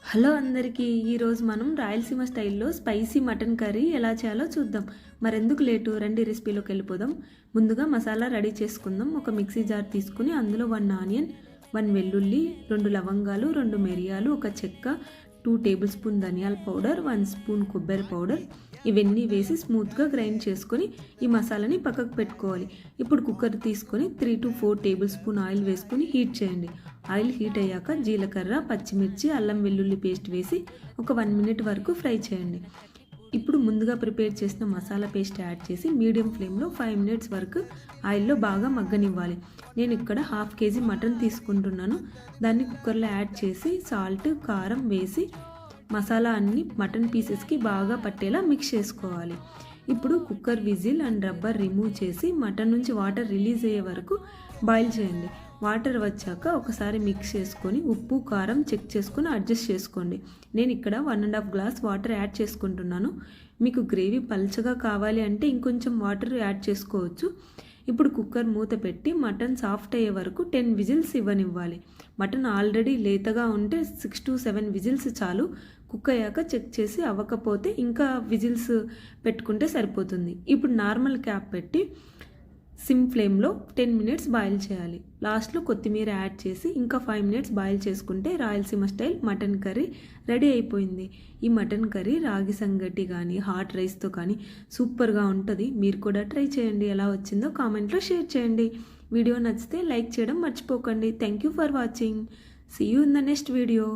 Hello అందరికీ ఈరోజు మనం రాయలసీమ స్టైల్లో స్పైసీ మటన్ కర్రీ ఎలా చేయాలో చూద్దాం. మరెందుకు లేటు, రండి రెసిపీలోకి వెళ్ళిపోదాం. ముందుగా మసాలా రెడీ చేసుకుందాం. ఒక మిక్సీ జార్ తీసుకుని అందులో 1 ఆనియన్, 1 వెల్లుల్లి, 2 లవంగాలు, 2 మిరియాలు, ఒక చెక్క, 2 టేబుల్ స్పూన్ ధనియాల పౌడర్, 1 స్పూన్ కొబ్బరి పౌడర్ ఇవన్నీ వేసి స్మూత్గా గ్రైండ్ చేసుకొని ఈ మసాలాని పక్కకు పెట్టుకోవాలి. ఇప్పుడు కుక్కర్ తీసుకొని 3 to 4 టేబుల్ స్పూన్ ఆయిల్ వేసుకొని హీట్ చేయండి. ఆయిల్ హీట్ అయ్యాక జీలకర్ర, పచ్చిమిర్చి, అల్లం వెల్లుల్లి పేస్ట్ వేసి ఒక 1 మినిట్ వరకు ఫ్రై చేయండి. ఇప్పుడు ముందుగా ప్రిపేర్ చేసిన మసాలా పేస్ట్ యాడ్ చేసి మీడియం ఫ్లేమ్లో 5 మినిట్స్ వరకు ఆయిల్లో బాగా మగ్గనివ్వాలి. నేను ఇక్కడ 1/2 kg మటన్ తీసుకుంటున్నాను. దాన్ని కుక్కర్లో యాడ్ చేసి సాల్ట్, కారం వేసి మసాలా అన్ని మటన్ పీసెస్కి బాగా పట్టేలా మిక్స్ చేసుకోవాలి. ఇప్పుడు cooker whistle and rubber remove చేసి మటన్ నుంచి వాటర్ రిలీజ్ అయ్యే వరకు బాయిల్ చేయండి. వాటర్ వచ్చాక ఒకసారి మిక్స్ చేసుకొని ఉప్పు, కారం చెక్ చేసుకొని అడ్జస్ట్ చేసుకోండి. నేను ఇక్కడ 1.5 గ్లాస్ వాటర్ యాడ్ చేసుకుంటున్నాను. మీకు గ్రేవీ పల్చగా కావాలి అంటే ఇంకొంచెం వాటర్ యాడ్ చేసుకోవచ్చు. ఇప్పుడు కుక్కర్ మూత పెట్టి మటన్ సాఫ్ట్ అయ్యే వరకు 10 విజిల్స్ ఇవ్వనివ్వాలి. మటన్ ఆల్రెడీ లేతగా ఉంటే 6 to 7 విజిల్స్ చాలు. కుక్ అయ్యాక చెక్ చేసి అవ్వకపోతే ఇంకా విజిల్స్ పెట్టుకుంటే సరిపోతుంది. ఇప్పుడు నార్మల్ క్యాప్ పెట్టి సిమ్ ఫ్లేమ్లో 10 మినిట్స్ బాయిల్ చేయాలి. లాస్ట్లో కొత్తిమీర యాడ్ చేసి ఇంకా 5 మినిట్స్ బాయిల్ చేసుకుంటే Rayalaseema style mutton curry ready అయిపోయింది. ఈ మటన్ కర్రీ రాగి సంగటి కానీ హాట్ రైస్తో కానీ సూపర్గా ఉంటుంది. మీరు కూడా ట్రై చేయండి. ఎలా వచ్చిందో కామెంట్లో షేర్ చేయండి. వీడియో నచ్చితే లైక్ చేయడం మర్చిపోకండి. Thank you for watching. See you in the next video.